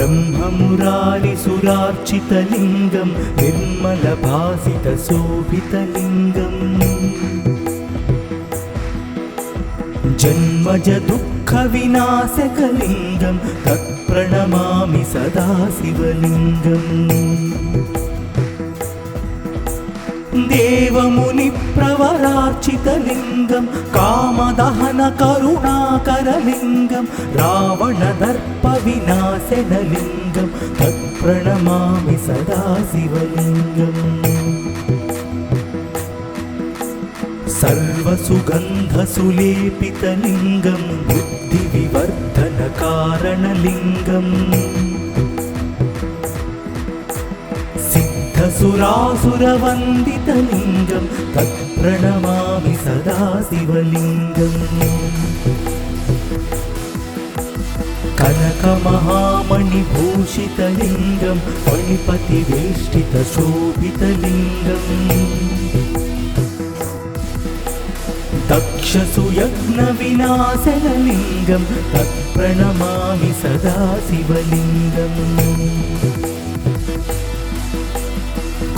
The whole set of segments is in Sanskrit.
ब्रह्ममुरारिसुरार्चितलिङ्गं निर्मलभासितशोभितलिङ्गम् जन्मज दुःखविनाशकलिङ्गं तत्प्रणमामि सदा शिवलिङ्गम् देवमुनिप्रवरार्चितलिङ्गं कामदहनकरुणाकरलिङ्गं रावणदर्पविनाशनलिङ्गं तत्प्रणमामि सदा शिवलिङ्गम् सर्वसुगन्धसुलेपितलिङ्गं बुद्धिविवर्धनकारणलिङ्गम् सिद्धसुरासुरवन्दितलिङ्गं तत्प्रणमामि सदा शिवलिङ्गम् कनकमहामणिभूषितलिङ्गं फणिपतिवेष्टितशोभितलिङ्गम् दक्षसुयज्ञविनाशनलिङ्गं तत्प्रणमामि सदा शिवलिङ्गम्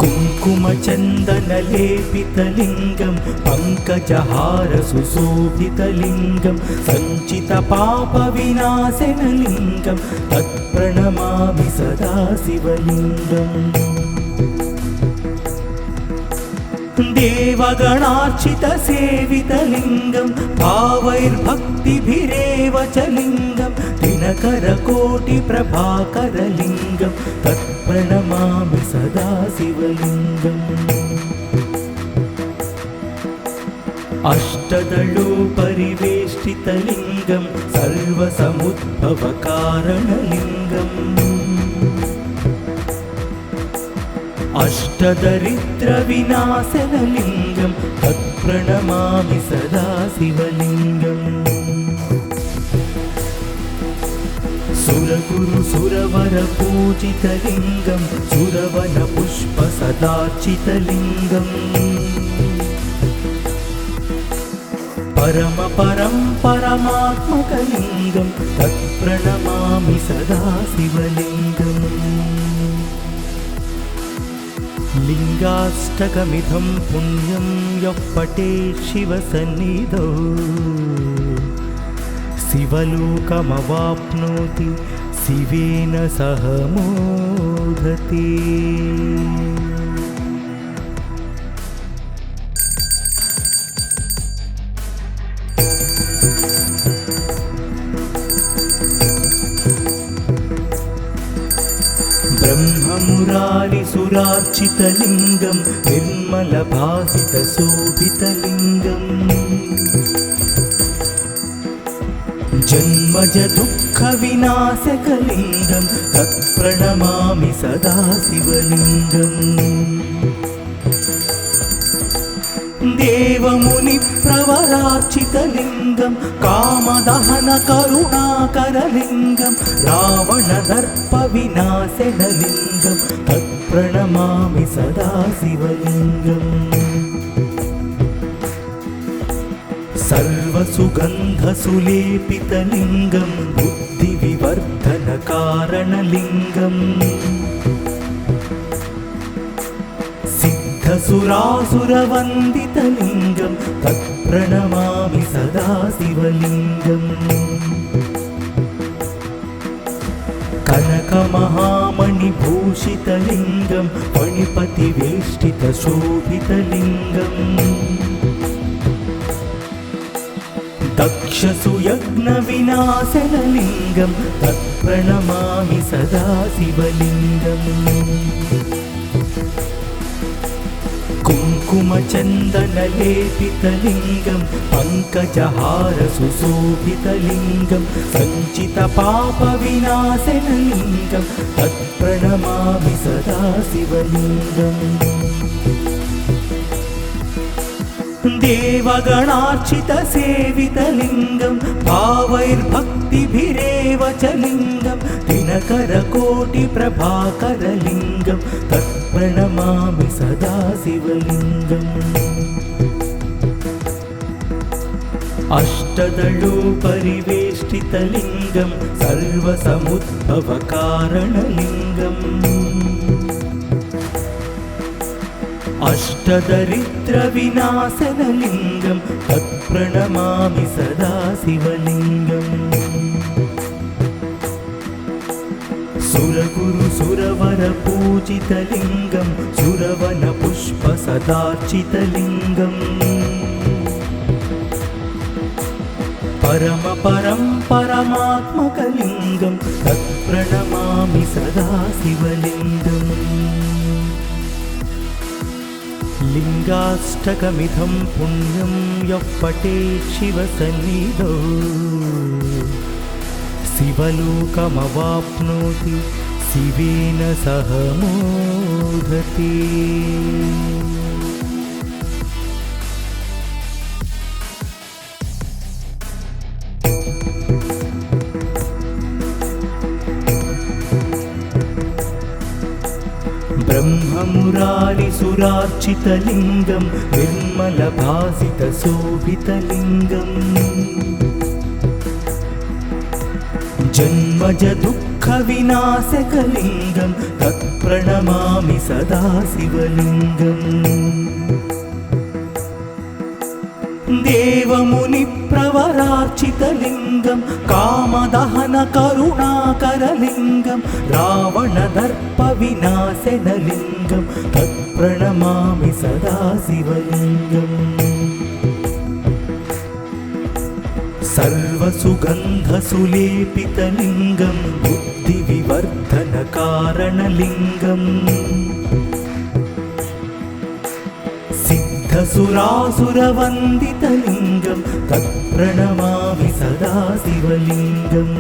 कुङ्कुमचन्दनलेपितलिङ्गं पङ्कजहारसुशोभितलिङ्गं सञ्चितपापविनाशनलिङ्गं तत्प्रणमामि सदा शिवलिङ्गम् देवगणार्चितसेवितलिङ्गं भावैर्भक्तिभिरेव च लिङ्गं दिनकरकोटिप्रभाकरलिङ्गं तत्प्रणमामि सदा शिवलिङ्गम् अष्टदलोपरिवेष्टितलिङ्गं सर्वसमुद्भवकारणलिङ्गम् अष्टदरिद्रविनाशनलिङ्गं तत्प्रणमामि सदा शिवलिङ्गम् सुरगुरुसुरवरपूजितलिङ्गं सुरवनपुष्पसदार्चितलिङ्गम् परमात्मकलिङ्गं तत्प्रणमामि सदा शिवलिङ्गम् लिङ्गाष्टकमिदं पुण्यं यः पठेत् शिवसन्निधौ शिवलोकमवाप्नोति शिवेन सह मोदते। ब्रह्ममुरारिसुरार्चितलिङ्गं निर्मलभासितशोभितलिङ्गम् जन्मज दुःखविनाशकलिङ्गं तत्प्रणमामि सदा शिवलिङ्गम् देवमुनिप्रवरार्चितलिङ्गं कामदहनकरुणाकरलिङ्गं रावणदर्पविनाशनलिङ्गं तत्प्रणमामि सदा शिवलिङ्गम् सर्वसुगन्धसुलेपितलिङ्गं बुद्धिविवर्धनकारणलिङ्गम् सिद्धसुरासुरवन्दितलिङ्गं तत्प्रणमामि सदा शिवलिङ्गम् कनकमहामणिभूषितलिङ्गं फणिपतिवेष्टितशोभितलिङ्गम् दक्षसुयज्ञविनाशनलिङ्गं तत्प्रणमामि सदा शिवलिङ्गम् कुङ्कुमचन्दनलेपितलिङ्गं पङ्कजहारसुशोभितलिङ्गं सञ्चितपापविनाशनलिङ्गं तत्प्रणमामि सदा शिवलिङ्गम् देवगणार्चितसेवितलिङ्गं भावैर्भक्तिभिरेव च लिङ्गं दिनकरकोटिप्रभाकरलिङ्गं तत्प्रणमामि सदा शिवलिङ्गम् अष्टदलोपरिवेष्टितलिङ्गं सर्वसमुद्भवकारणलिङ्गम् अष्टदरिद्रविनाशनलिङ्गं तत्प्रणमामि सदा शिवलिङ्गम् सुरगुरु सुरवरपूजितलिङ्गं सुरवनपुष्पसदार्चितलिङ्गम् परमपरं परमात्मकलिङ्गं तत्प्रणमामि सदा शिवलिङ्गम् लिङ्गाष्टकमिदं पुण्यं यः पठेत् शिवसन्निधौ शिवलोकमवाप्नोति शिवेन सह मोदते। ब्रह्ममुरारिसुरार्चितलिङ्गं निर्मलभासितशोभितलिङ्गम् जन्मज दुःखविनाशकलिङ्गं तत्प्रणमामि सदा शिवलिङ्गम् देवमुनिप्रवरार्चितलिङ्गं कामदहनकरुणाकरलिङ्गं रावणदर्पविनाशनलिङ्गं तत्प्रणमामि सदा शिवलिङ्गम् सर्वसुगन्धसुलेपितलिङ्गं बुद्धिविवर्धनकारणलिङ्गम् सिद्धसुरासुरवन्दितलिङ्गं तत्प्रणमामि सदा शिवलिङ्गम्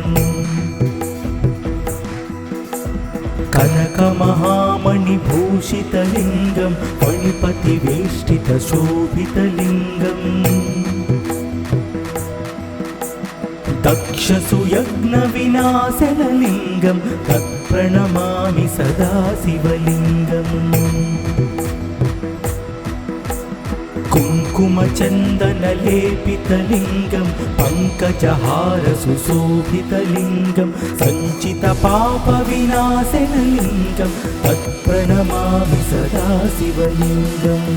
कनकमहामणिभूषितलिङ्गं फणिपतिवेष्टितशोभितलिङ्गम् दक्षसुयज्ञविनाशनलिङ्गं तत्प्रणमामि सदा शिवलिङ्गम् कुङ्कुमचन्दनलेपितलिङ्गं पङ्कजहारसुशोभितलिङ्गं सञ्चितपापविनाशनलिङ्गं तत्प्रणमामि सदा शिवलिङ्गम्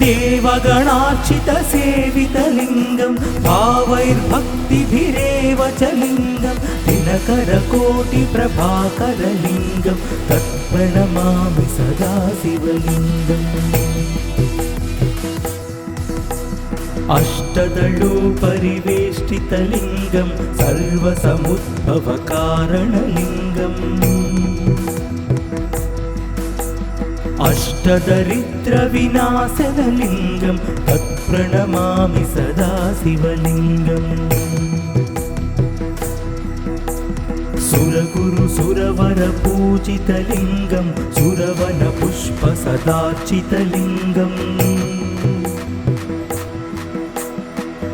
देवगणार्चितसेवितलिङ्गं भावैर्भक्तिभिरेव च लिङ्गं दिनकरकोटिप्रभाकरलिङ्गं तत्प्रणमामि सदा शिवलिङ्गम् अष्टदलोपरिवेष्टितलिङ्गं सर्वसमुद्भवकारणलिङ्गम् अष्टदरिद्रविनाशनलिङ्गं तत्प्रणमामि सदा शिवलिङ्गम् सुरगुरु सुरवरपूजितलिङ्गं सुरवनपुष्पसदार्चितलिङ्गम्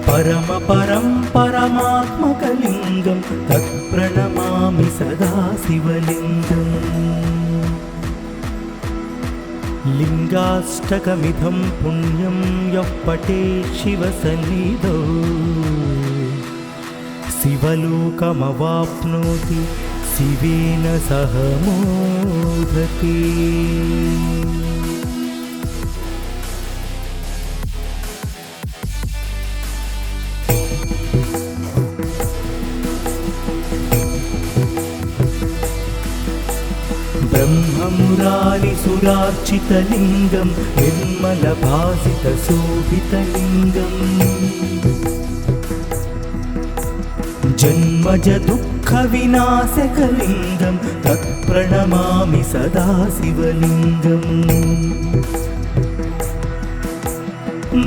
परमपरं परमात्मकलिङ्गं तत्प्रणमामि सदा शिवलिङ्गम् लिङ्गाष्टकमिदं पुण्यं यः पठेत् शिवसन्निधौ शिवलोकमवाप्नोति शिवेन सह मोदते। ब्रह्ममुरारिसुरार्चितलिङ्गं निर्मलभासितशोभितलिङ्गम् जन्मज दुःखविनाशकलिङ्गं तत्प्रणमामि सदा शिवलिङ्गम्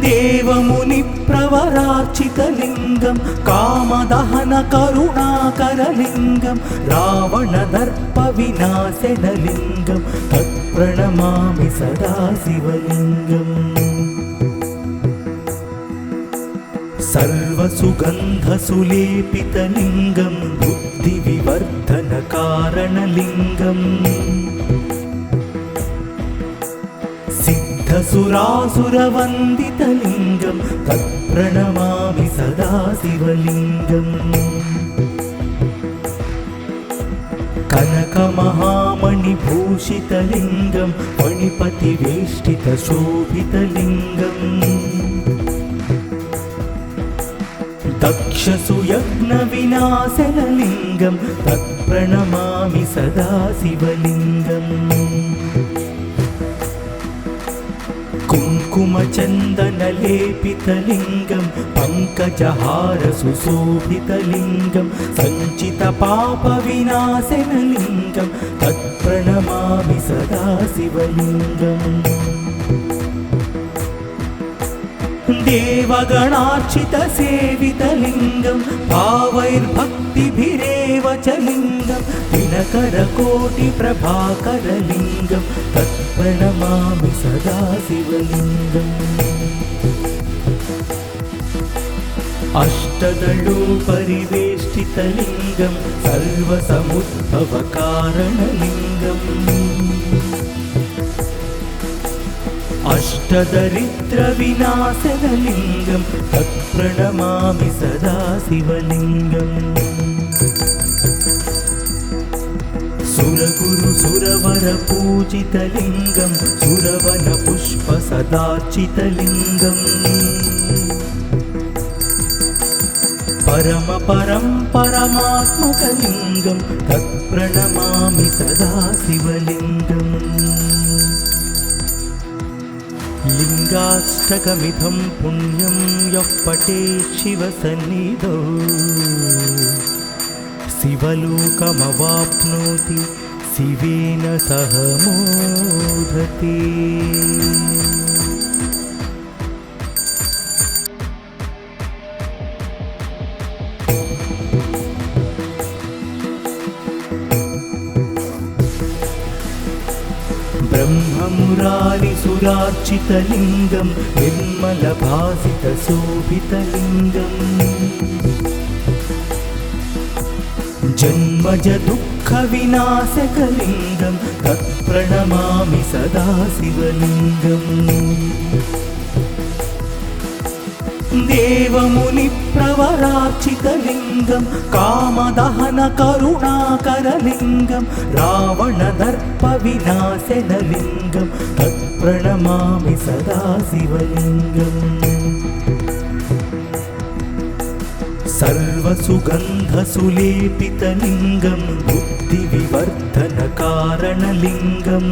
देवमुनिप्रवरार्चितलिङ्गं कामदहनकरुणाकरलिङ्गं रावणदर्पविनाशनलिङ्गं तत्प्रणमामि सदा शिवलिङ्गम् सर्वसुगन्धसुलेपितलिङ्गं बुद्धिविवर्धनकारणलिङ्गम् सिद्धसुरासुरवन्दितलिङ्गं तत्प्रणमामि सदा शिवलिङ्गम् कनकमहामणिभूषितलिङ्गं फणिपतिवेष्टितशोभितलिङ्गम् दक्षसुयज्ञविनाशनलिङ्गं तत्प्रणमामि सदा शिवलिङ्गम् कुङ्कुमचन्दनलेपितलिङ्गं पङ्कजहारसुशोभितलिङ्गं सञ्चितपापविनाशनलिङ्गं तत्प्रणमामि सदा शिवलिङ्गम् देवगणार्चितसेवितलिङ्गं भावैर्भक्तिभिरेव च लिङ्गं दिनकरकोटिप्रभाकरलिङ्गं तत्प्रणमामि सदा शिवलिङ्गम् अष्टदलोपरिवेष्टितलिङ्गं सर्वसमुद्भवकारणलिङ्गम् अष्टदरिद्रविनाशनलिङ्गं तत्प्रणमामि सदा शिवलिङ्गम् सुरगुरुसुरवरपूजितलिङ्गं सुरवनपुष्पसदार्चितलिङ्गम् परमात्मकलिङ्गं तत्प्रणमामि सदा शिवलिङ्गम् लिङ्गाष्टकमिदं पुण्यं यः पठेत् शिवसन्निधौ शिवलोकमवाप्नोति शिवेन सह मोदते। ब्रह्ममुरारिसुरार्चितलिङ्गं निर्मलभासितशोभितलिङ्गम् जन्मजदुःखविनाशकलिङ्गं तत्प्रणमामि सदा शिवलिङ्गम् देवमुनिप्रवरार्चितलिङ्गं कामदहनकरुणाकरलिङ्गं रावणदर्पविनाशनलिङ्गं तत्प्रणमामि सदा शिवलिङ्गम् सर्वसुगन्धसुलेपितलिङ्गं बुद्धिविवर्धनकारणलिङ्गम्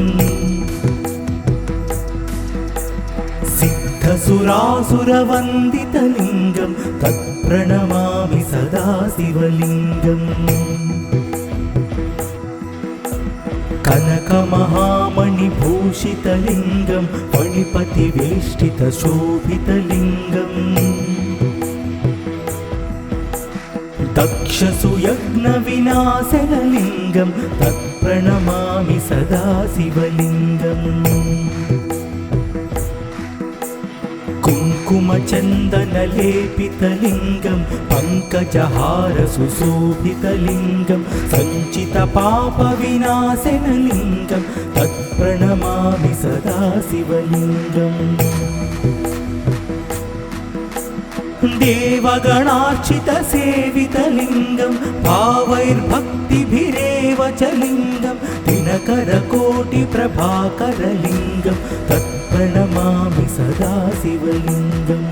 सिद्धसुरासुरवन्दितलिङ्गं तत्प्रणमामि सदा शिवलिङ्गम् कनकमहामणिभूषितलिङ्गं फणिपतिवेष्टितशोभितलिङ्गम् दक्षसुयज्ञविनाशनलिङ्गं तत्प्रणमामि सदा शिवलिङ्गम् कुङ्कुमचन्दनलेपितलिङ्गं पङ्कजहारसुशोभितलिङ्गं सञ्चितपापविनाशनलिङ्गं तत्प्रणमामि सदा शिवलिङ्गम् देवगणार्चितसेवितलिङ्गं भावैर्भक्तिभिरेव च लिङ्गं दिनकरकोटिप्रभाकरलिङ्गं तत्प्रणमामि सदा शिवलिङ्गम्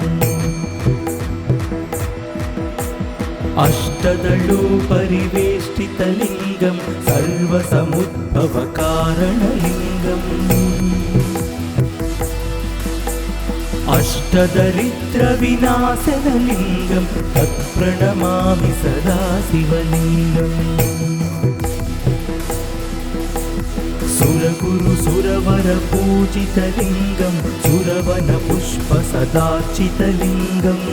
अष्टदलोपरिवेष्टितलिङ्गं सर्वसमुद्भवकारणलिङ्गम् अष्टदरिद्रविनाशनलिङ्गं तत्प्रणमामि सदा शिवलिङ्गम् सुरगुरुसुरवरपूजितलिङ्गं सुरवनपुष्पसदार्चितलिङ्गम्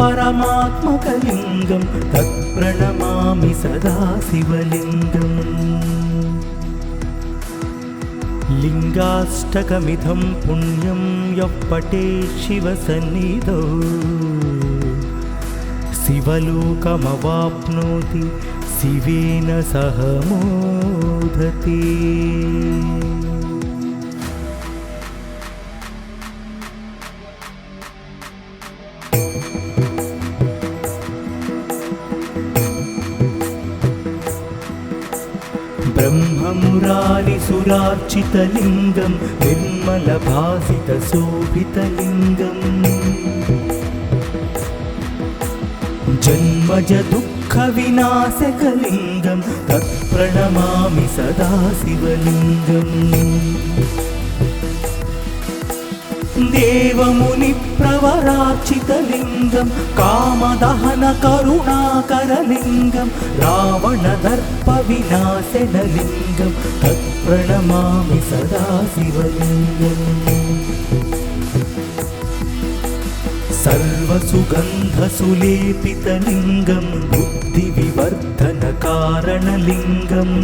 परमात्मकलिङ्गं तत्प्रणमामि सदा शिवलिङ्गम् लिङ्गाष्टकमिदं पुण्यं यः पठेत् शिवसन्निधौ शिवलोकमवाप्नोति शिवेन सह मोदते। ब्रह्ममुरारिसुरार्चितलिङ्गं निर्मलभासितशोभितलिङ्गम् जन्मज दुःखविनाशकलिङ्गं तत्प्रणमामि सदा शिवलिङ्गम्। देवमुनिप्रवरार्चितलिङ्गं कामदहनकरुणाकरलिङ्गं रावणदर्पविनाशनलिङ्गं तत्प्रणमामि सदा शिवलिङ्गम्। सर्वसुगन्धसुलेपितलिङ्गं बुद्धिविवर्धनकारणलिङ्गम्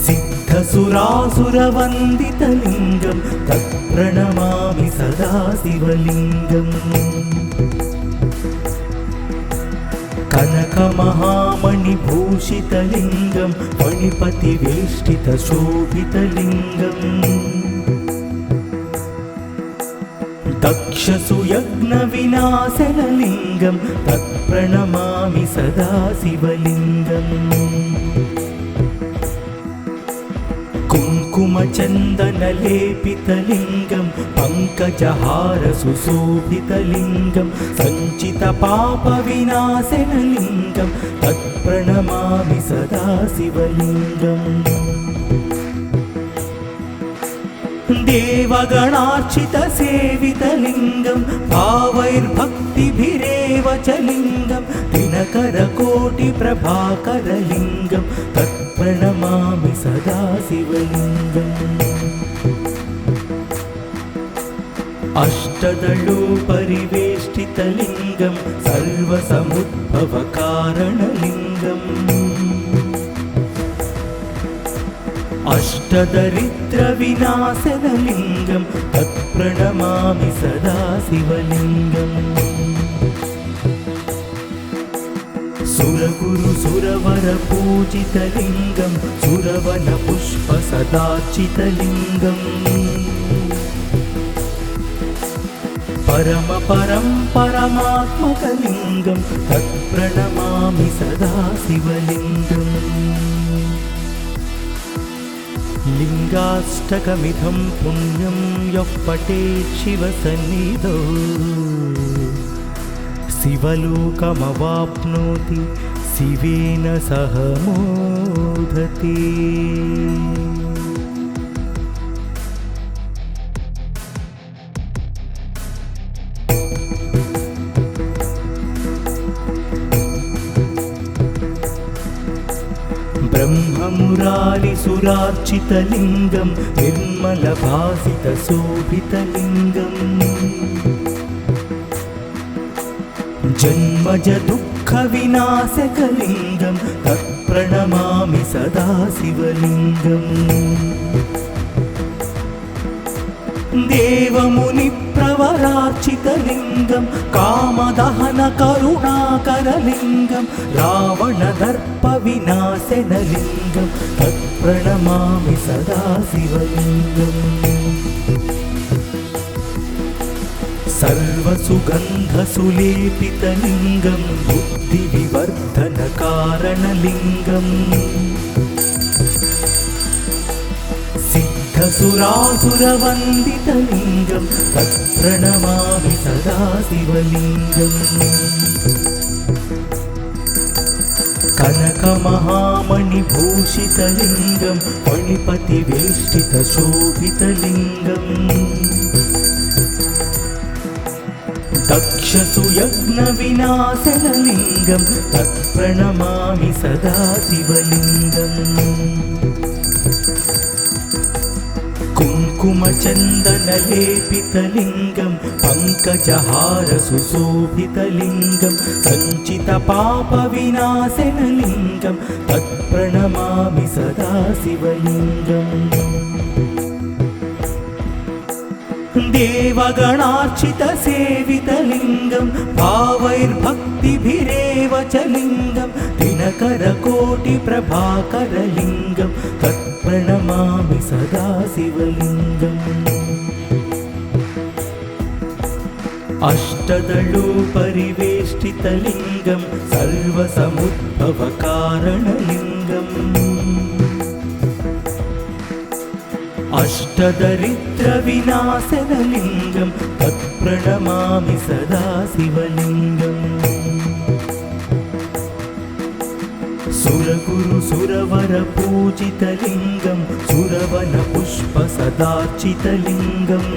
सिद्धसुरासुरवन्दितलिङ्गं तत्प्रणमामि सदा शिवलिङ्गम्। कनकमहामणिभूषितलिङ्गं मणिपतिवेष्टितशोभितलिङ्गम् दक्षसुयज्ञविनाशनलिङ्गं तत्प्रणमामि सदा शिवलिङ्गम्। कुङ्कुमचन्दनलेपितलिङ्गं पङ्कजहारसुशोभितलिङ्गं सञ्चितपापविनाशनलिङ्गं तत्प्रणमामि सदा शिवलिङ्गम्। देवगणार्चितसेवितलिङ्गं भावैर्भक्तिभिरेव च लिङ्गं दिनकरकोटिप्रभाकरलिङ्गं तत्प्रणमामि सदा शिवलिङ्गम्। अष्टदलोपरिवेष्टितलिङ्गं सर्वसमुद्भवकारणलिङ्गम् अष्टदरिद्रविनाशनलिङ्गं तत्प्रणमामि सदा शिवलिङ्गम्। सुरगुरुसुरवरपूजितलिङ्गं सुरवनपुष्पसदार्चितलिङ्गम् परमात्मकलिङ्गं तत्प्रणमामि सदा शिवलिङ्गम्। लिङ्गाष्टकमिदं पुण्यं यः पठेत् शिवसन्निधौ शिवलोकमवाप्नोति शिवेन सह मोदते। ब्रह्ममुरारिसुरार्चितलिङ्गं निर्मलभासितशोभितलिङ्गम् जन्मज दुःखविनाशकलिङ्गं तत्प्रणमामि सदा शिवलिङ्गम्। देवमुनिप्रवरार्चितलिङ्गं कामदहनकरुणाकरलिङ्गं रावणदर्पविनाशनलिङ्गं तत्प्रणमामि सदा शिवलिङ्गम्। सर्वसुगन्धसुलेपितलिङ्गं बुद्धिविवर्धनकारणलिङ्गम् सिद्धसुरासुरवन्दितलिङ्गं तत्प्रणमामि सदा शिवलिङ्गम्। कनकमहामणिभूषितलिङ्गं मणिपतिवेष्टितशोभितलिङ्गम् दक्षसुयज्ञविनाशनलिङ्गं तत्प्रणमामि सदा शिवलिङ्गम्। कुङ्कुमचन्दनलेपितलिङ्गं पङ्कजहारसुशोभितलिङ्गं सञ्चितपापविनाशनलिङ्गं तत्प्रणमामि सदा शिवलिङ्गम्। देवगणार्चितसेवितलिङ्गं भावैर्भक्तिभिरेव च लिङ्गं दिनकरकोटिप्रभाकरलिङ्गं तत्प्रणमामि सदा शिवलिङ्गम् अष्टदलोपरिवेष्टितलिङ्गं सर्वसमुद्भवकारणलिङ्गम् अष्टदरिद्रविनाशनलिङ्गं तत्प्रणमामि सदा शिवलिङ्गम् सुरगुरुसुरवरपूजितलिङ्गं सुरवनपुष्पसदार्चितलिङ्गम्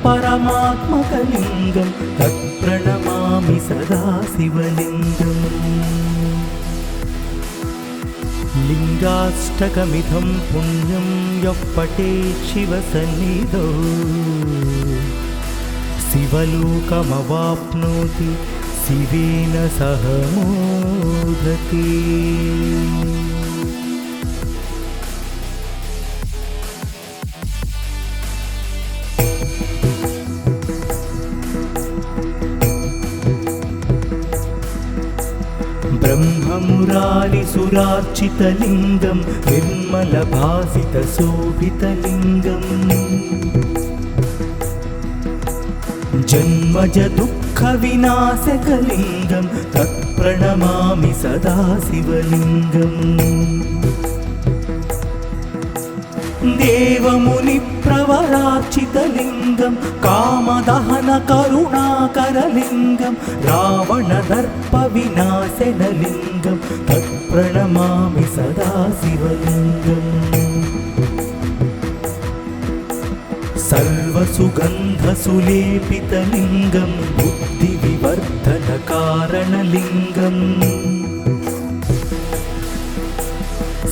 परमात्मकलिङ्गं तत्प्रणमामि सदा शिवलिङ्गम् लिङ्गाष्टकमिदं पुण्यं यः पठेत् शिवसन्निधौ शिवलोकमवाप्नोति शिवेन सह मोदते। ब्रह्ममुरारिसुरार्चितलिङ्गं निर्मलभासितशोभितलिङ्गम् जन्मजदुःखविनाशकलिङ्गं तत्प्रणमामि सदा शिवलिङ्गम् देवमुनिप्रवरार्चितलिङ्गं कामदहनकरुणाकरलिङ्गं रावणदर्पविनाशनलिङ्गं तत्प्रणमामि सदा शिवलिङ्गम् सर्वसुगन्धसुलेपितलिङ्गं बुद्धिविवर्धनकारणलिङ्गम्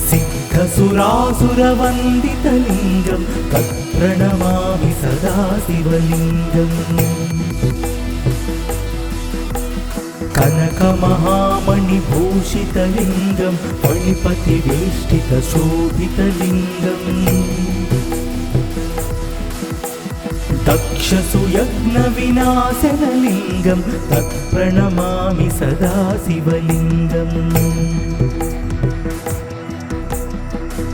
सिद्धसुरासुरवन्दितलिङ्गं तत्प्रणमामि सदा शिवलिङ्गम् कनकमहामणिभूषितलिङ्गं फणिपतिवेष्टितशोभितलिङ्गम् दक्षसुयज्ञविनाशनलिङ्गं तत्प्रणमामि सदा शिवलिङ्गम्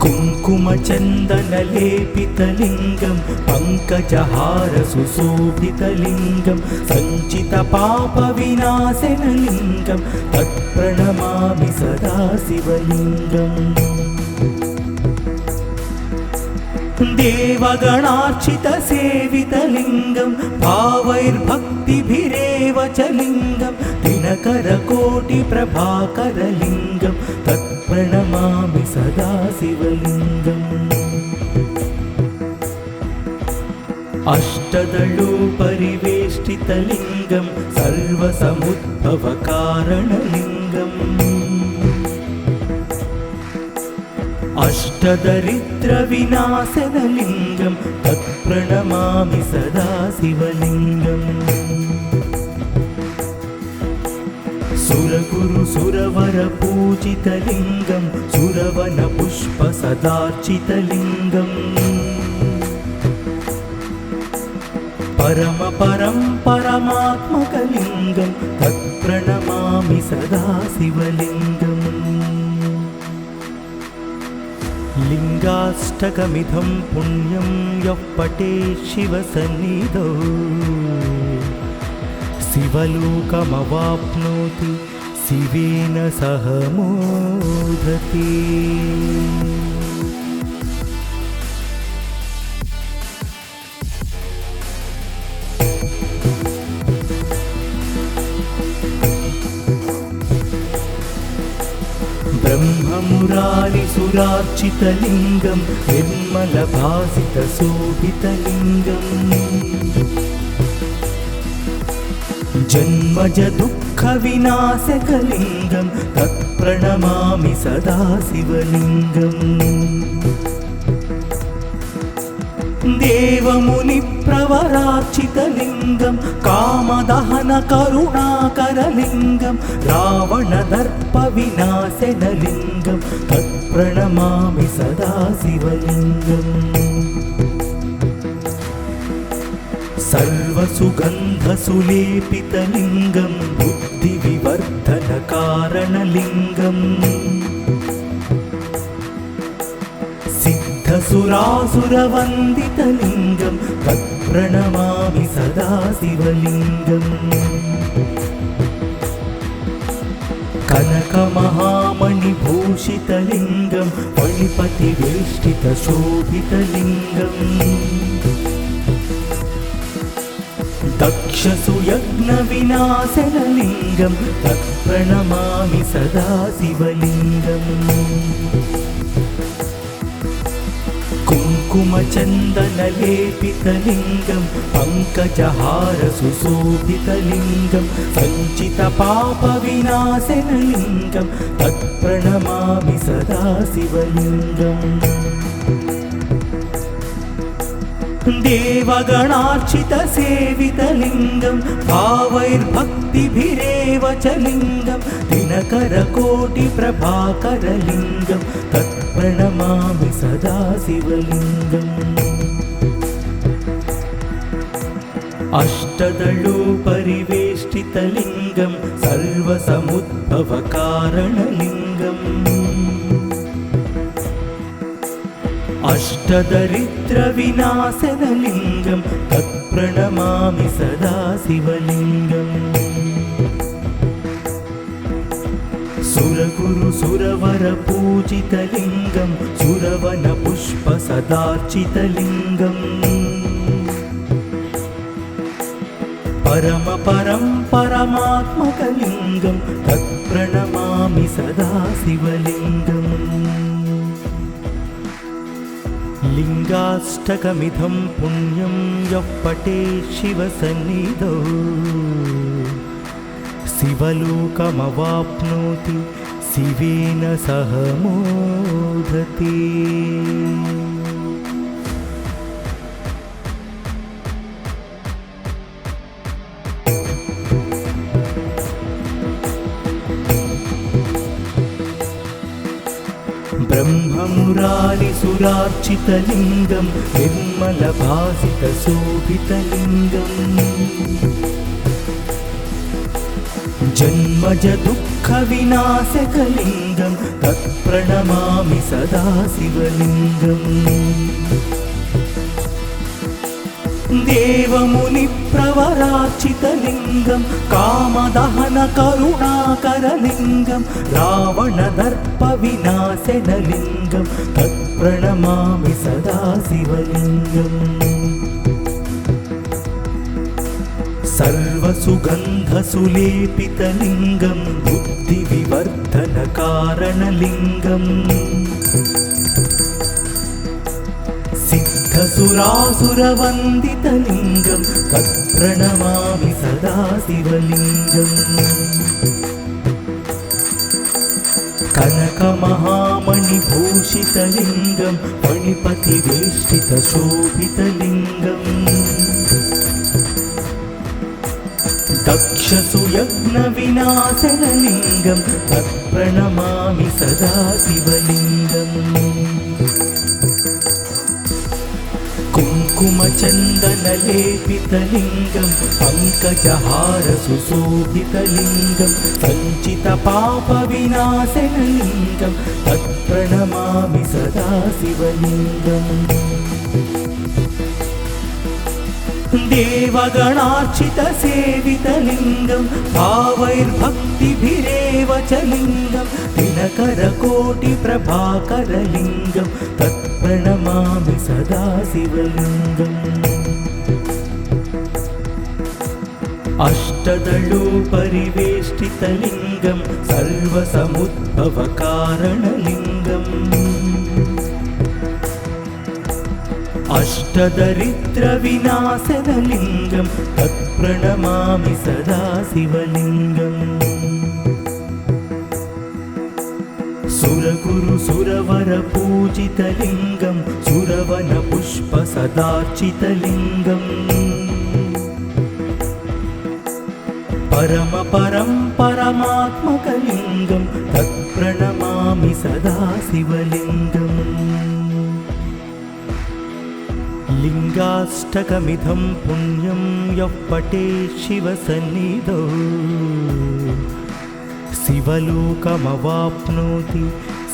कुङ्कुमचन्दनलेपितलिङ्गं पङ्कजहारसुशोभितलिङ्गं सञ्चितपापविनाशनलिङ्गं तत्प्रणमामि सदा शिवलिङ्गम् देवगणार्चितसेवितलिङ्गं भावैर्भक्तिभिरेव च लिङ्गं दिनकरकोटिप्रभाकरलिङ्गं तत्प्रणमामि सदा शिवलिङ्गम् अष्टदलोपरिवेष्टितलिङ्गं सर्वसमुद्भवकारणलिङ्गम् अष्टदरिद्रविनाशनलिङ्गं तत्प्रणमामि सदा शिवलिङ्गम् सुरगुरुसुरवरपूजितलिङ्गं सुरवनपुष्पसदार्चितलिङ्गम् परमात्मकलिङ्गं तत्प्रणमामि सदा शिवलिङ्गम् लिङ्गाष्टकमिदं पुण्यं यः पठेत् शिवसन्निधौ शिवलोकमवाप्नोति शिवेन सह मोदते। ब्रह्ममुरारिसुरार्चितलिङ्गं निर्मलभासितशोभितलिङ्गम् जन्मजदुःखविनाशकलिङ्गं तत्प्रणमामि सदा शिवलिङ्गम् देवमुनिप्रवरार्चितलिङ्गं कामदहनकरुणाकरलिङ्गं रावणदर्पविनाशनलिङ्गं तत्प्रणमामि सदा शिवलिङ्गम् सर्वसुगन्धसुलेपितलिङ्गं बुद्धिविवर्धनकारणलिङ्गम् सिद्धसुरासुरवन्दितलिङ्गं तत्प्रणमामि सदा शिवलिङ्गम् कनकमहामणिभूषितलिङ्गं फणिपतिवेष्टितशोभितलिङ्गम् दक्षसुयज्ञविनाशनलिङ्गं तत्प्रणमामि सदा शिवलिङ्गम् कुङ्कुमचन्दनलेपितलिङ्गं पङ्कजहारसुशोभितलिङ्गं सञ्चितपापविनाशनलिङ्गं तत्प्रणमामि सदा शिवलिङ्गम् देवगणार्चितसेवितलिङ्गं भावैर्भक्तिभिरेव च लिङ्गं दिनकरकोटिप्रभाकरलिङ्गं तत्प्रणमामि सदा शिवलिङ्गम् अष्टदलोपरिवेष्टितलिङ्गं सर्वसमुद्भवकारणलिङ्गम् अष्टदरिद्रविनाशनलिङ्गं तत्प्रणमामि सदा शिवलिङ्गम् सुरगुरुसुरवरपूजितलिङ्गं सुरवनपुष्पसदार्चितलिङ्गम् परमात्मकलिङ्गं तत्प्रणमामि सदा शिवलिङ्गम् लिङ्गाष्टकमिदं पुण्यं यः पठेत् शिवसन्निधौ शिवलोकमवाप्नोति शिवेन सह मोदते। ब्रह्ममुरारिसुरार्चितलिङ्गं निर्मलभासितशोभितलिङ्गम् जन्मजदुःखविनाशकलिङ्गं तत्प्रणमामि सदा शिवलिङ्गम् देवमुनिप्रवरार्चितलिङ्गं कामदहनकरुणाकरलिङ्गं रावणदर्पविनाशनलिङ्गं तत्प्रणमामि सदा शिवलिङ्गम् सर्वसुगन्धसुलेपितलिङ्गं बुद्धिविवर्धनकारणलिङ्गम् सिद्धसुरासुरवन्दितलिङ्गं तत्प्रणमामि सदा शिवलिङ्गम् कनकमहामणिभूषितलिङ्गं फणिपतिवेष्टितशोभितलिङ्गम् दक्षसुयज्ञविनाशनलिङ्गं तत्प्रणमामि सदा शिवलिङ्गम् कुङ्कुमचन्दनलेपितलिङ्गं पङ्कजहारसुशोभितलिङ्गं सञ्चितपापविनाशनलिङ्गं तत्प्रणमामि सदा शिवलिङ्गम् देवगणार्चितसेवितलिङ्गं भावैर्भक्तिभिरेव च लिङ्गं दिनकरकोटिप्रभाकरलिङ्गं तत्प्रणमामि सदा शिवलिङ्गम् अष्टदलोपरिवेष्टितलिङ्गं सर्वसमुद्भवकारणलिङ्गम् अष्टदरिद्रविनाशनलिङ्गं तत्प्रणमामि सदा शिवलिङ्गम् सुरगुरुसुरवरपूजितलिङ्गं सुरवनपुष्पसदार्चितलिङ्गम् पुष्पसदार्चितलिङ्गम् परमपरं परमात्मकलिङ्गं तत्प्रणमामि सदा शिवलिङ्गम् लिङ्गाष्टकमिदं पुण्यं यः पठेत् शिवसन्निधौ शिवलोकमवाप्नोति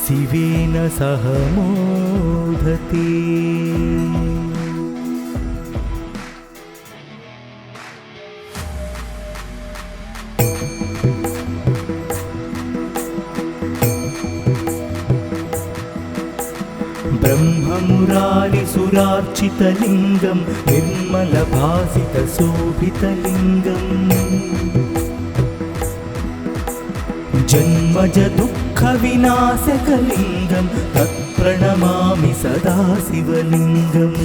शिवेन सह मोदते। ब्रह्ममुरारिसुरार्चितलिङ्गं निर्मलभासितशोभितलिङ्गम् जन्मज दुःखविनाशकलिङ्गं तत्प्रणमामि सदा शिवलिङ्गम्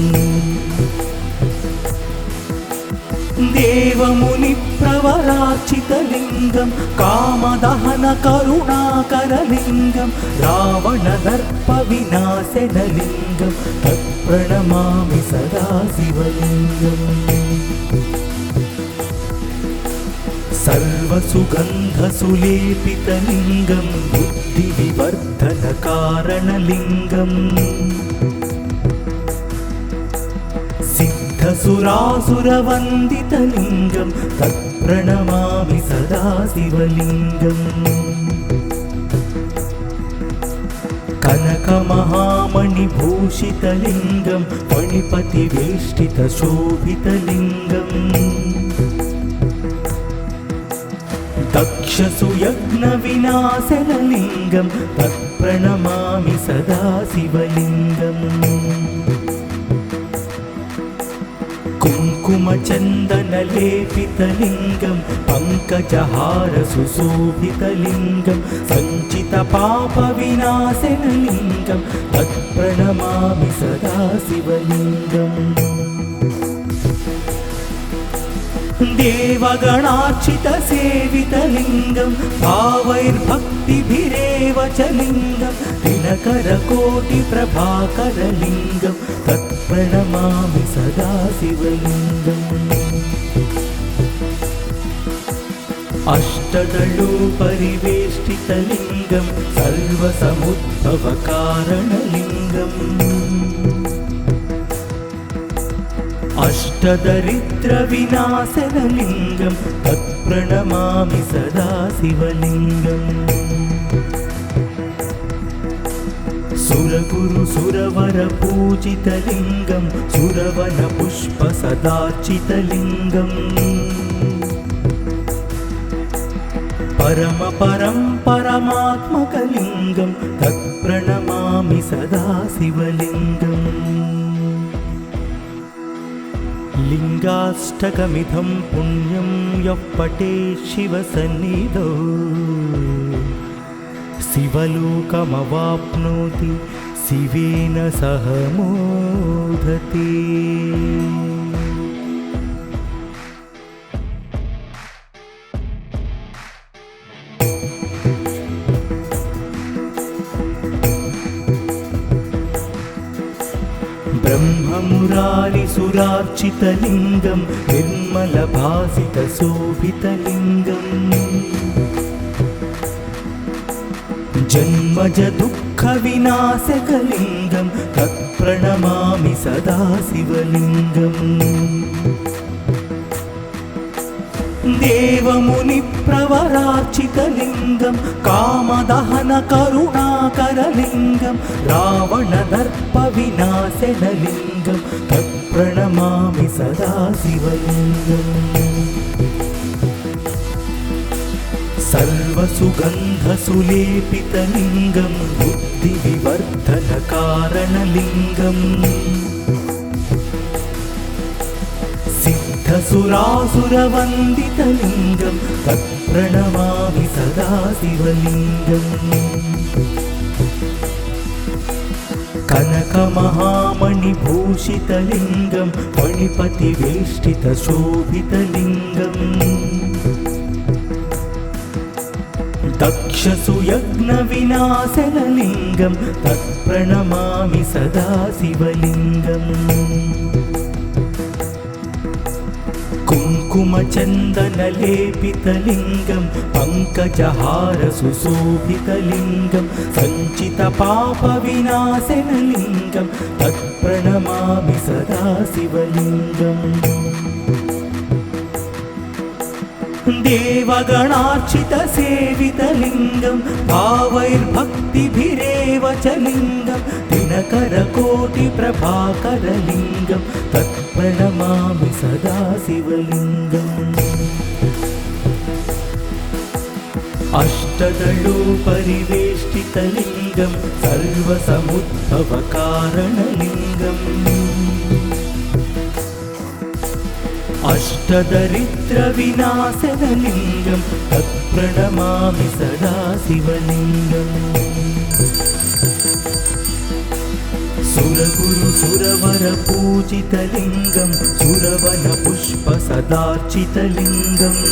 देवमुनिप्रवरार्चितलिङ्गं कामदहनकरुणाकरलिङ्गं रावणदर्पविनाशनलिङ्गं तत्प्रणमामि सदा शिवलिङ्गम् सर्वसुगन्धसुलेपितलिङ्गं बुद्धिविवर्धनकारणलिङ्गम् सिद्धसुरासुरवन्दितलिङ्गं तत्प्रणमामि सदा शिवलिङ्गम् कनकमहामणिभूषितलिङ्गं फणिपतिवेष्टितशोभितलिङ्गम् दक्षसुयज्ञविनाशनलिङ्गं तत्प्रणमामि सदा शिवलिङ्गम् कुङ्कुमचन्दनलेपितलिङ्गं पङ्कजहारसुशोभितलिङ्गं सञ्चितपापविनाशनलिङ्गं तत्प्रणमामि सदा शिवलिङ्गम् देवगणार्चितसेवितलिङ्गं भावैर्भक्तिभिरेव च लिङ्गं दिनकरकोटिप्रभाकरलिङ्गं तत्प्रणमामि सदा शिवलिङ्गम् अष्टदलोपरिवेष्टितलिङ्गं सर्वसमुद्भवकारणलिङ्गम् अष्टदरिद्रविनाशनलिङ्गं तत्प्रणमामि सदा शिवलिङ्गम् सुरगुरुसुरवरपूजितलिङ्गं सुरवनपुष्पसदार्चितलिङ्गम् परमपरं परमात्मकलिङ्गं तत्प्रणमामि सदा शिवलिङ्गम् लिङ्गाष्टकमिदं पुण्यं यः पठेत् शिवसन्निधौ शिवलोकमवाप्नोति शिवेन सह मोदते। ब्रह्ममुरारिसुरार्चितलिङ्गं निर्मलभासितशोभितलिङ्गम् जन्मज दुःखविनाशकलिङ्गं तत्प्रणमामि सदा शिवलिङ्गम् देवमुनिप्रवरार्चितलिङ्गं कामदहनकरुणाकरलिङ्गं रावणदर्पविनाशनलिङ्गं तत्प्रणमामि सदा शिवलिङ्गम् सर्वसुगन्धसुलेपितलिङ्गं बुद्धिविवर्धनकारणलिङ्गम् सिद्धसुरासुरवन्दितलिङ्गं तत्प्रणमामि सदा शिवलिङ्गम् कनकमहामणिभूषितलिङ्गं फणिपतिवेष्टितशोभितलिङ्गम् दक्ष दक्षसुयज्ञविनाशनलिङ्गं तत्प्रणमामि सदा शिवलिङ्गम् कुङ्कुमचन्दनलेपितलिङ्गं पङ्कजहारसुशोभितलिङ्गं सञ्चितपापविनाशनलिङ्गं तत्प्रणमामि सदा शिवलिङ्गम् देवगणार्चितसेवितलिङ्गं भावैर्भक्तिभिरेव च लिङ्गं दिनकरकोटिप्रभाकरलिङ्गं तत्प्रणमामि सदा शिवलिङ्गम् अष्टदलोपरिवेष्टितलिङ्गं सर्वसमुद्भवकारणलिङ्गम् अष्टदरिद्रविनाशनलिङ्गं तत्प्रणमामि सदा शिवलिङ्गम् सुरगुरुसुरवरपूजितलिङ्गं सुरवनपुष्पसदार्चितलिङ्गम्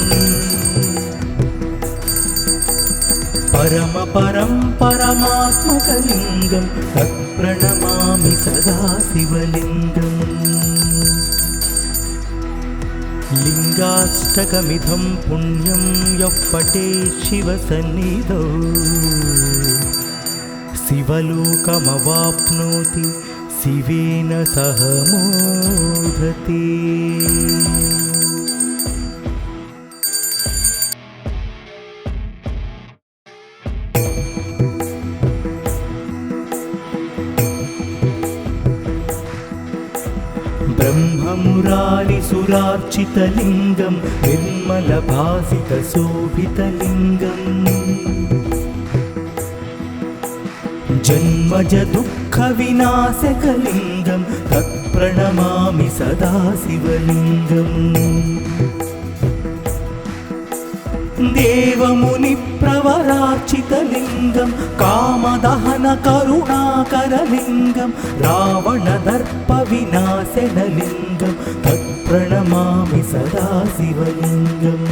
परमात्मकलिङ्गं तत्प्रणमामि सदा शिवलिङ्गम् लिङ्गाष्टकमिदं पुण्यं यः पठेत् शिवसन्निधौ शिवलोकमवाप्नोति शिवेन सह मोदते। ब्रह्ममुरारिसुरार्चितलिङ्गं निर्मलभासितशोभितलिङ्गम् जन्मजदुःखविनाशकलिङ्गं तत्प्रणमामि सदा शिवलिङ्गम् देवमुनिप्रवरार्चितलिङ्गं कामदहनकरुणाकरलिङ्गं रावणदर्पविनाशनलिङ्गं तत्प्रणमामि सदा शिवलिङ्गम्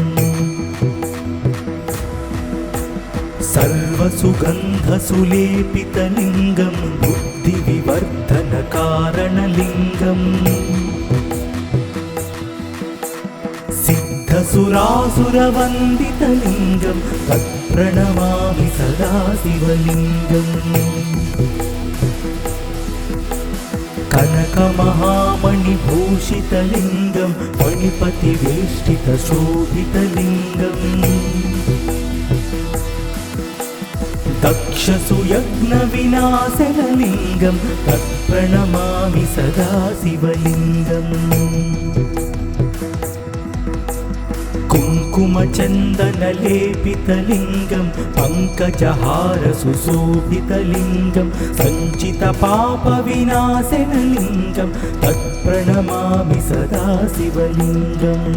सर्वसुगन्धसुलेपितलिङ्गं बुद्धिविवर्धनकारणलिङ्गम् सिद्धसुरासुरवन्दितलिङ्गं तत्प्रणमामि सदा शिवलिङ्गम् कनकमहामणिभूषितलिङ्गं मणिपतिवेष्टितशोभितलिङ्गम् दक्षसुयज्ञविनाशनलिङ्गं तत्प्रणमामि सदा शिवलिङ्गम् कुङ्कुमचन्दनलेपितलिङ्गं पङ्कजहारसुशोभितलिङ्गं सञ्चितपापविनाशनलिङ्गं तत्प्रणमामि सदा शिवलिङ्गम्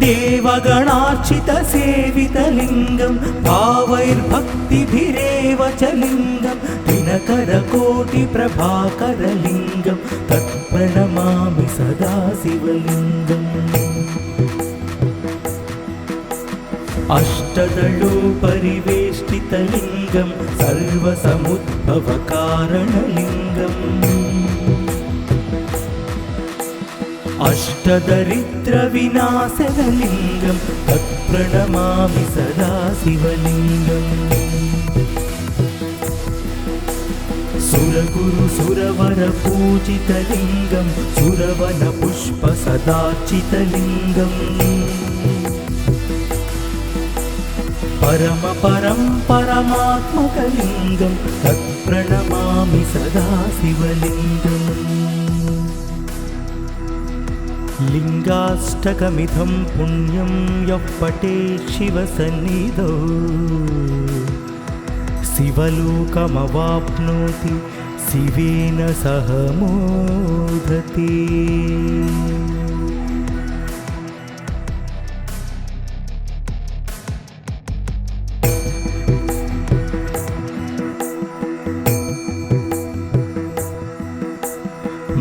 देवगणार्चितसेवितलिङ्गं भावैर्भक्तिभिरेव च लिङ्गं दिनकरकोटिप्रभाकरलिङ्गं तत्प्रणमामि सदा शिवलिङ्गम् अष्टदलोपरिवेष्टितलिङ्गं सर्वसमुद्भवकारणलिङ्गम् अष्टदरिद्रविनाशनलिङ्गं तत्प्रणमामि सदा शिवलिङ्गम् सुरगुरुसुरवरपूजितलिङ्गं सुरवनपुष्पसदार्चितलिङ्गम् परमात्मकलिङ्गं तत्प्रणमामि सदा शिवलिङ्गम् लिङ्गाष्टकमिदं पुण्यं यः पठेत् शिवसन्निधौ शिवलोकमवाप्नोति शिवेन सह मोदते।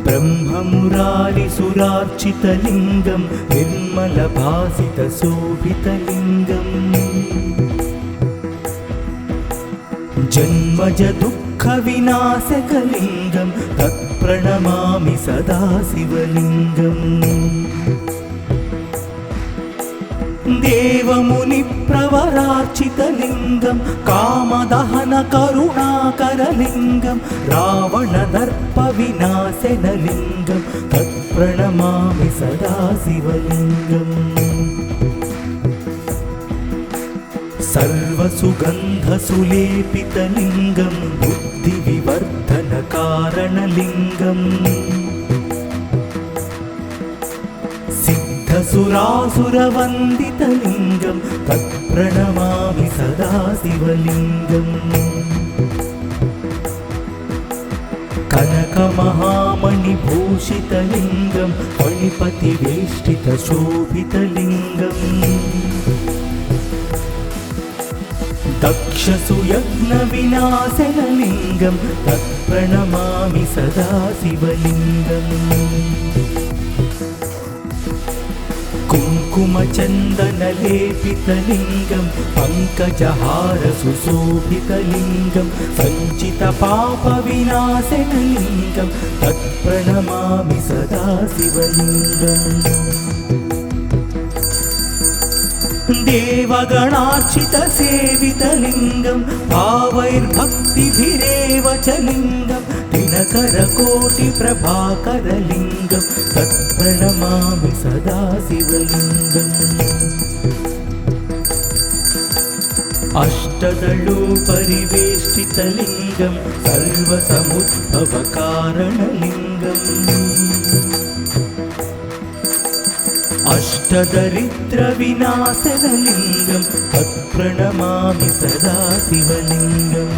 ब्रह्ममुरारिसुरार्चितलिङ्गं निर्मलभासितशोभितलिङ्गम् जन्मज दुःखविनाशकलिङ्गं तत्प्रणमामि सदा शिवलिङ्गम् देवमुनिप्रवरार्चितलिङ्गं कामदहनकरुणाकरलिङ्गं रावणदर्पविनाशनलिङ्गं तत्प्रणमामि सदा शिवलिङ्गम् सर्वसुगन्धसुलेपितलिङ्गं बुद्धिविवर्धनकारणलिङ्गम् सिद्धसुरासुरवन्दितलिङ्गं तत्प्रणमामि सदा शिवलिङ्गम् कनकमहामणिभूषितलिङ्गं फणिपतिवेष्टितशोभितलिङ्गम् दक्षसुयज्ञविनाशनलिङ्गं तत्प्रणमामि सदा शिवलिङ्गम् कुङ्कुमचन्दनलेपितलिङ्गं पङ्कजहारसुशोभितलिङ्गं सञ्चितपापविनाशनलिङ्गं तत्प्रणमामि सदा शिवलिङ्गम् देवगणार्चितसेवितलिङ्गं भावैर्भक्तिभिरेव च लिङ्गं दिनकरकोटिप्रभाकरलिङ्गं तत्प्रणमामि सदा शिवलिङ्गम् अष्टदलोपरिवेष्टितलिङ्गं सर्वसमुद्भवकारणलिङ्गम् अष्टदरिद्रविनाशनलिङ्गं तत्प्रणमामि सदा शिवलिङ्गम्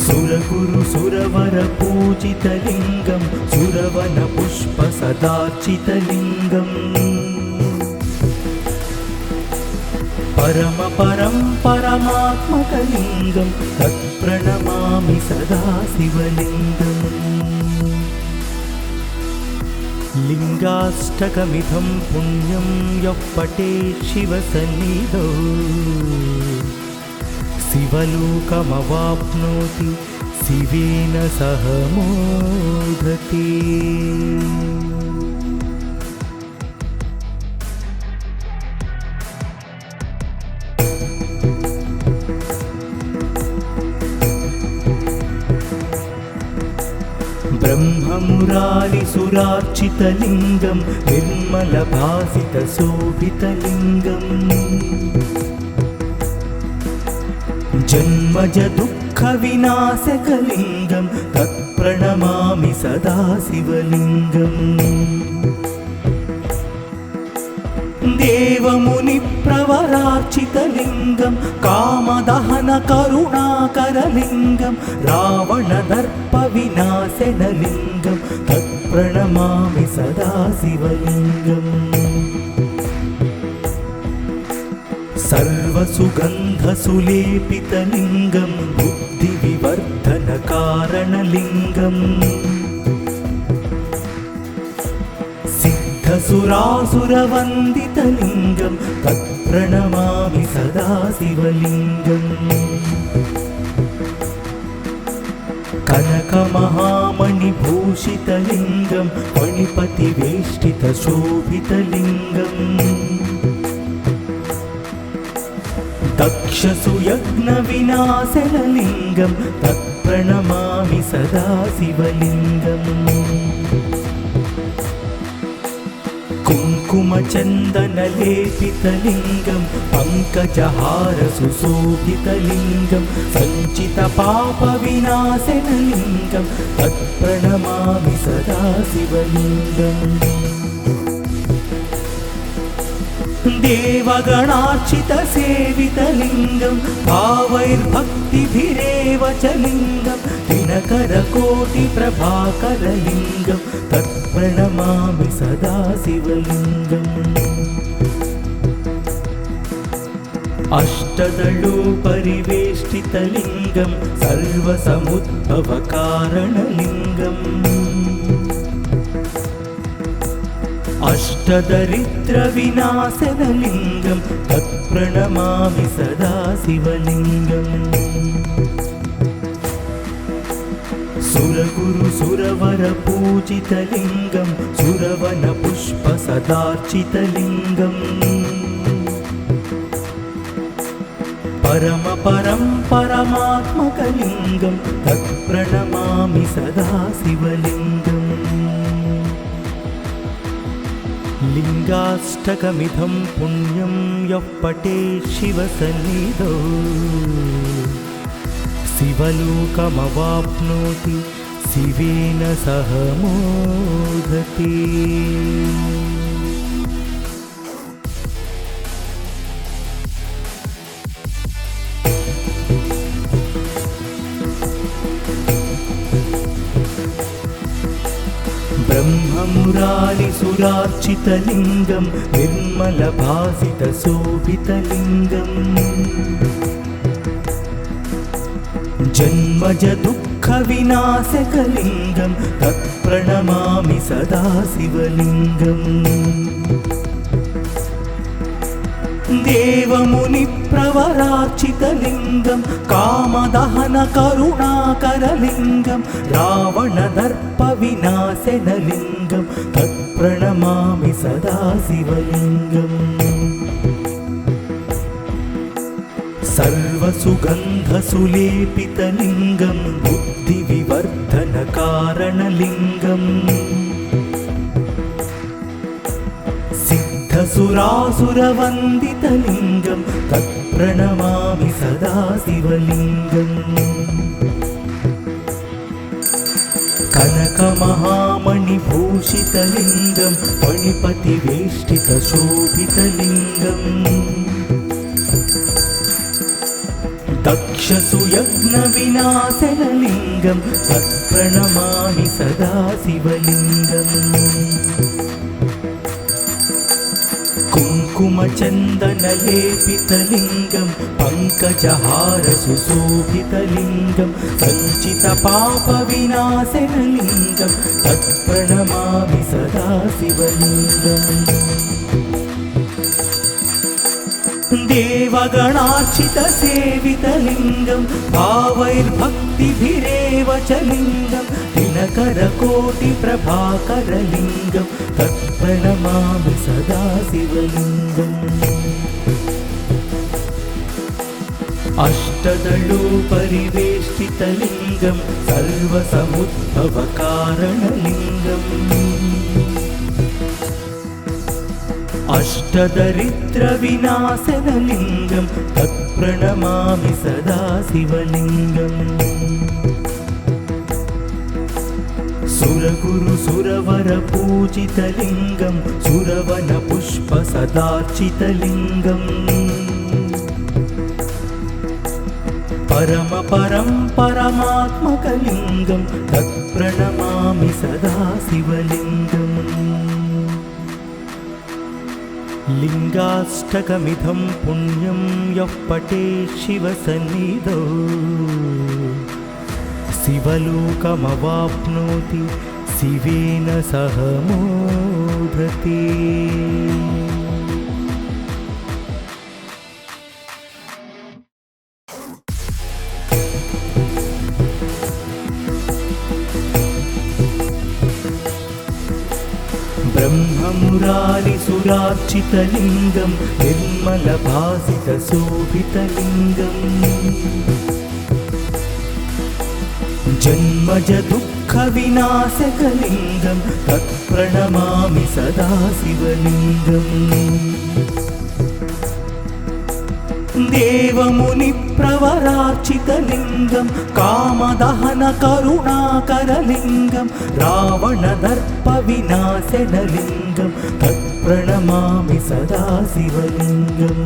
सुरगुरुसुरवरपूजितलिङ्गं सुरवनपुष्पसदार्चितलिङ्गम् परमात्मकलिङ्गं तत्प्रणमामि सदा शिवलिङ्गम् लिङ्गाष्टकमिदं पुण्यं यः पठेत् शिवसन्निधौ शिवलोकमवाप्नोति शिवेन सह मोदते। ब्रह्ममुरारिसुरार्चितलिङ्गं निर्मलभासितशोभितलिङ्गम् जन्मज दुःखविनाशकलिङ्गं तत्प्रणमामि सदा शिवलिङ्गम् देवमुनिप्रवरार्चितलिङ्गं कामदहनकरुणाकरलिङ्गं रावणदर्पविनाशनलिङ्गं तत्प्रणमामि सदा शिवलिङ्गम् सर्वसुगन्धसुलेपितलिङ्गं बुद्धिविवर्धनकारणलिङ्गम् सिद्धसुरासुरवन्दितलिङ्गं तत्प्रणमामि सदा शिवलिङ्गम् कनकमहामणिभूषितलिङ्गं फणिपतिवेष्टितशोभितलिङ्गम् दक्षसुयज्ञविनाशनलिङ्गं तत्प्रणमामि सदा शिवलिङ्गम् कुङ्कुमचन्दनलेपितलिङ्गं पङ्कजहारसुशोभितलिङ्गं सञ्चितपापविनाशनलिङ्गं तत्प्रणमामि सदा शिवलिङ्गम् देवगणार्चितसेवितलिङ्गं भावैर्भक्तिभिरेव च लिङ्गं दिनकरकोटिप्रभाकरलिङ्गं तत्प्रणमामि सदा शिवलिङ्गम् अष्टदलोपरिवेष्टितलिङ्गं सर्वसमुद्भवकारणलिङ्गम् अष्टदरिद्रविनाशनलिङ्गं तत्प्रणमामि सदा शिवलिङ्गम् सुरगुरुसुरवरपूजितलिङ्गं सुरवनपुष्पसदार्चितलिङ्गम् परमपरं परमात्मकलिङ्गं तत्प्रणमामि सदा शिवलिङ्गम् लिङ्गाष्टकमिदं पुण्यं यः पठेत् शिवसन्निधौ शिवलोकमवाप्नोति शिवेन सह मोदते। ब्रह्ममुरारिसुरार्चितलिङ्गं निर्मलभासितशोभितलिङ्गम् जन्मज दुःखविनाशकलिङ्गं तत्प्रणमामि सदा शिवलिङ्गम् देवमुनिप्रवरार्चितलिङ्गं कामदहनकरुणाकरलिङ्गं रावणदर्पविनाशनलिङ्गं तत्प्रणमामि सदा शिवलिङ्गम् सर्वसुगन्धसुलेपितलिङ्गं बुद्धिविवर्धनकारणलिङ्गम् सिद्धसुरासुरवन्दितलिङ्गं तत्प्रणमामि सदा शिवलिङ्गम् कनकमहामणिभूषितलिङ्गं फणिपतिवेष्टितशोभितलिङ्गम् दक्षसुयज्ञविनाशनलिङ्गं तत्प्रणमामि सदा शिवलिङ्गम् कुङ्कुमचन्दनलेपितलिङ्गं पङ्कजहारसुशोभितलिङ्गं सञ्चितपापविनाशनलिङ्गं तत्प्रणमामि सदा शिवलिङ्गम् देवगणार्चितसेवितलिङ्गं भावैर्भक्तिभिरेव च लिङ्गं दिनकरकोटिप्रभाकरलिङ्गं तत्प्रणमामि सदा शिवलिङ्गम् अष्टदलोपरिवेष्टितलिङ्गं सर्वसमुद्भवकारणलिङ्गम् अष्टदरिद्रविनाशनलिङ्गं तत्प्रणमामि सदा शिवलिङ्गम् सुरगुरुसुरवरपूजितलिङ्गं सुरवनपुष्पसदार्चितलिङ्गम् परमपरं परमात्मकलिङ्गं तत्प्रणमामि सदा शिवलिङ्गम् लिङ्गाष्टकमिदं पुण्यं यः पठेत् शिवसन्निधौ शिवलोकमवाप्नोति शिवेन सह मोदते। ब्रह्ममुरारिसुरार्चितलिङ्गं निर्मलभासितशोभितलिङ्गम् जन्मज दुःखविनाशकलिङ्गं तत्प्रणमामि सदा शिवलिङ्गम् देवमुनिप्रवरार्चितलिङ्गं कामदहनकरुणाकरलिङ्गं रावणदर्पविनाशनलिङ्गं तत्प्रणमामि सदा शिवलिङ्गम्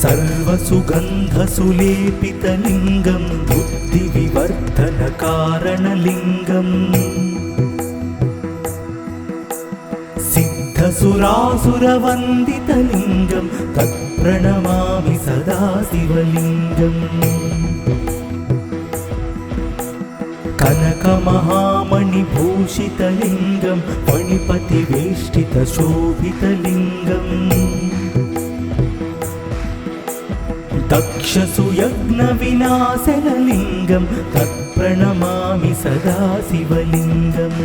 सर्वसुगन्धसुलेपितलिङ्गं बुद्धिविवर्धनकारणलिङ्गम् सिद्धसुरासुरवन्दितलिङ्गं तत्प्रणमामि सदा शिवलिङ्गम् कनकमहामणिभूषितलिङ्गं फणिपतिवेष्टितशोभितलिङ्गम् दक्षसुयज्ञविनाशनलिङ्गं तत्प्रणमामि सदा शिवलिङ्गम्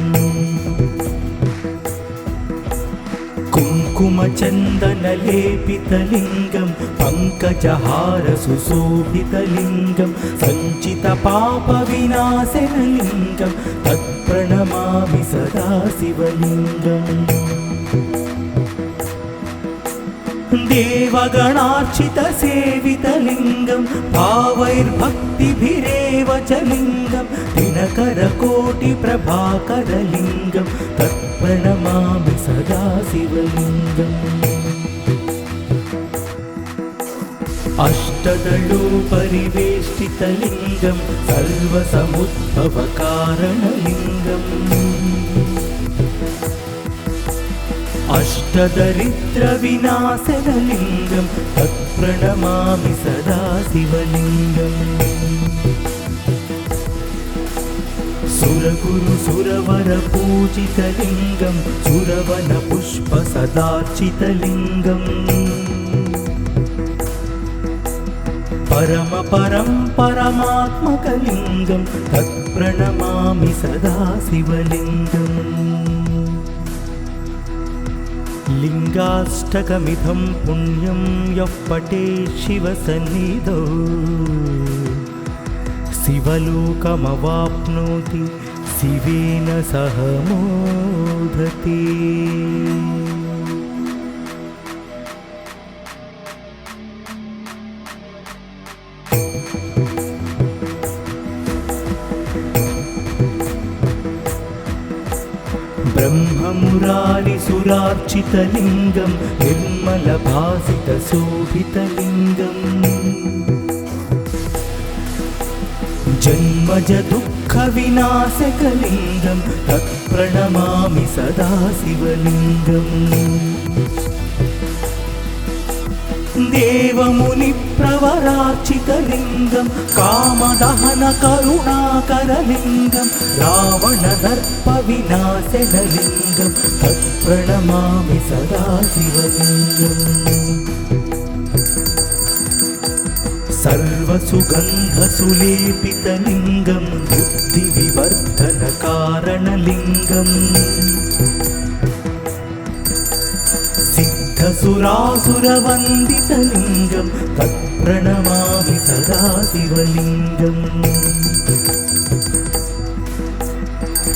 कुङ्कुमचन्दनलेपितलिङ्गं पङ्कजहारसुशोभितलिङ्गं सञ्चितपापविनाशनलिङ्गं तत्प्रणमामि सदा शिवलिङ्गम् देवगणार्चितसेवितलिङ्गं भावैर्भक्तिभिरेव च लिङ्गं दिनकरकोटिप्रभाकरलिङ्गं तत्प्रणमामि सदा शिवलिङ्गम् अष्टदलोपरिवेष्टितलिङ्गं सर्वसमुद्भवकारणलिङ्गम् अष्टदरिद्रविनाशनलिङ्गं तत्प्रणमामि सदा शिवलिङ्गम् सुरगुरुसुरवरपूजितलिङ्गं सुरवनपुष्पसदार्चितलिङ्गम् परमात्मकलिङ्गं तत्प्रणमामि सदा शिवलिङ्गम् लिङ्गाष्टकमिदं पुण्यं यः पठेत् शिवसन्निधौ शिवलोकमवाप्नोति शिवेन सह मोदते। ब्रह्ममुरारिसुरार्चितलिङ्गं निर्मलभासितशोभितलिङ्गम् जन्मजदुःखविनाशकलिङ्गं तत्प्रणमामि सदा शिवलिङ्गम् देवमुनिप्रवरार्चितलिङ्गं कामदहनकरुणाकरलिङ्गं रावणदर्पविनाशनलिङ्गं तत्प्रणमामि सदा शिवलिङ्गम् सर्वसुगन्धसुलेपितलिङ्गं बुद्धिविवर्धनकारणलिङ्गम् सिद्धसुरासुरवन्दितलिङ्गं तत्प्रणमामि सदा शिवलिङ्गम्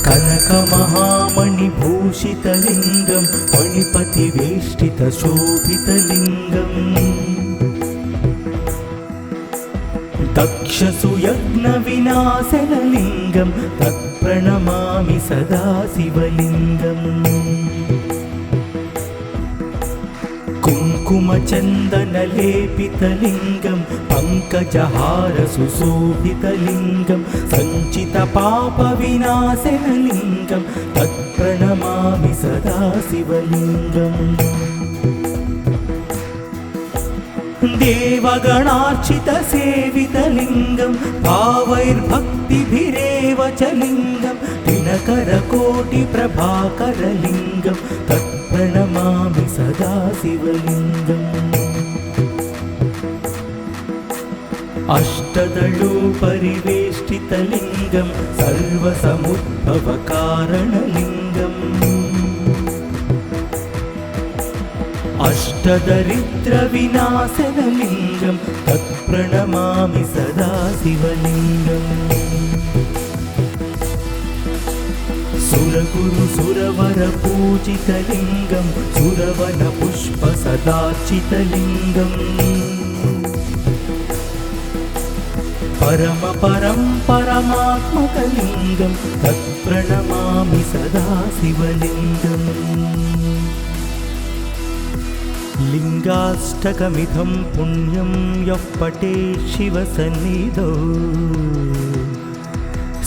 कनकमहामणिभूषितलिङ्गं फणिपतिवेष्टितशोभितलिङ्गम् दक्षसुयज्ञविनाशनलिङ्गं तत्प्रणमामि सदा शिवलिङ्गम् कुङ्कुमचन्दनलेपितलिङ्गं पङ्कजहारसुशोभितलिङ्गं सञ्चितपापविनाशनलिङ्गं तत्प्रणमामि सदा शिवलिङ्गम् देवगणार्चितसेवितलिङ्गं भावैर्भक्तिभिरेव च लिङ्गं दिनकरकोटिप्रभाकरलिङ्गं तत्प्रणमामि सदा शिवलिङ्गम् अष्टदलोपरिवेष्टितलिङ्गं सर्वसमुद्भवकारणलिङ्गम् अष्टदरिद्रविनाशनलिङ्गं तत्प्रणमामि सदा शिवलिङ्गम् सुरगुरुसुरवरपूजितलिङ्गं सुरवनपुष्पसदार्चितलिङ्गम् परमात्मकलिङ्गं तत्प्रणमामि सदा शिवलिङ्गम् लिङ्गाष्टकमिदं पुण्यं यः पठेत् शिवसन्निधौ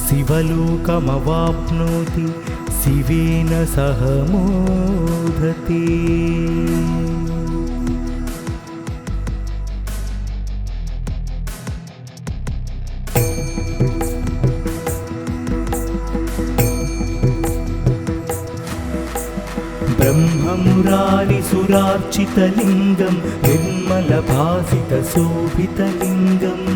शिवलोकमवाप्नोति शिवेन सह मोदते। ब्रह्ममुरारिसुरार्चितलिङ्गं निर्मलभासितशोभितलिङ्गम्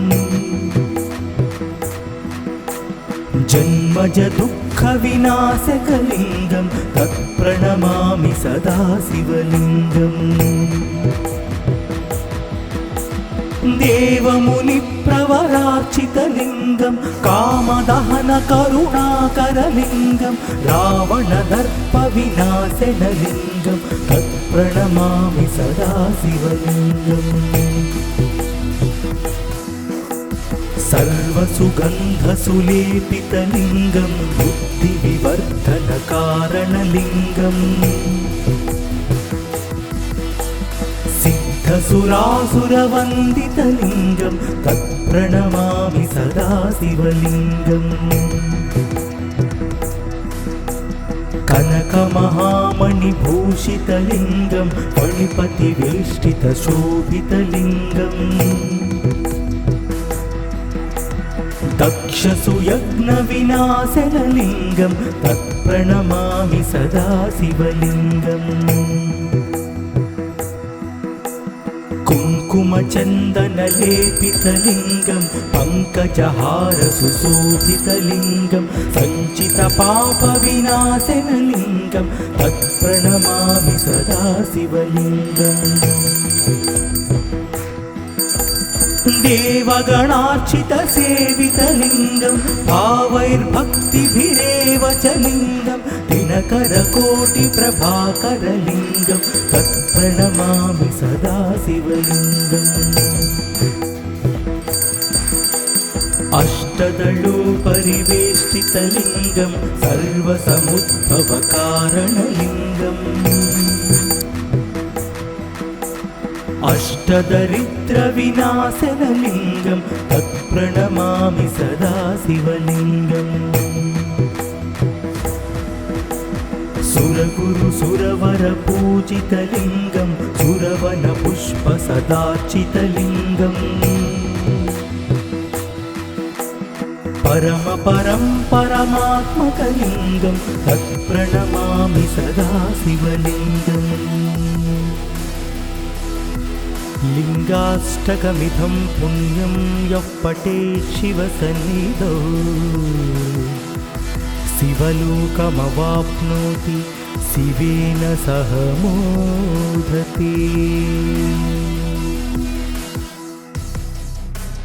जन्मज दुःखविनाशकलिङ्गं तत्प्रणमामि सदा शिवलिङ्गम्। देवमुनिप्रवरार्चितलिङ्गं कामदहनकरुणाकरलिङ्गं रावणदर्पविनाशनलिङ्गं तत्प्रणमामि सदा शिवलिङ्गम्। सर्वसुगन्धसुलेपितलिङ्गं बुद्धिविवर्धनकारणलिङ्गम् सिद्धसुरासुरवन्दितलिङ्गं तत्प्रणमामि सदा शिवलिङ्गम्। कनकमहामणिभूषितलिङ्गं फणिपतिवेष्टितशोभितलिङ्गम् दक्षसुयज्ञविनाशनलिङ्गं तत्प्रणमामि सदा शिवलिङ्गम्। कुङ्कुमचन्दनलेपितलिङ्गं पङ्कजहारसुशोभितलिङ्गं सञ्चितपापविनाशनलिङ्गं तत्प्रणमामि सदा शिवलिङ्गम्। देवगणार्चितसेवितलिङ्गं भावैर्भक्तिभिरेव च लिङ्गं दिनकरकोटिप्रभाकरलिङ्गं तत्प्रणमामि सदा शिवलिङ्गम्। अष्टदलोपरिवेष्टितलिङ्गं सर्वसमुद्भवकारणलिङ्गम् अष्टदरिद्रविनाशनलिङ्गं तत्प्रणमामि सदा शिवलिङ्गम्। सुरगुरुसुरवरपूजितलिङ्गं सुरवनपुष्पसदार्चितलिङ्गम् परमात्मकलिङ्गं तत्प्रणमामि सदा शिवलिङ्गम्। लिङ्गाष्टकमिदं पुण्यं यः पठेत् शिवसन्निधौ शिवलोकमवाप्नोति शिवेन सह मोदते।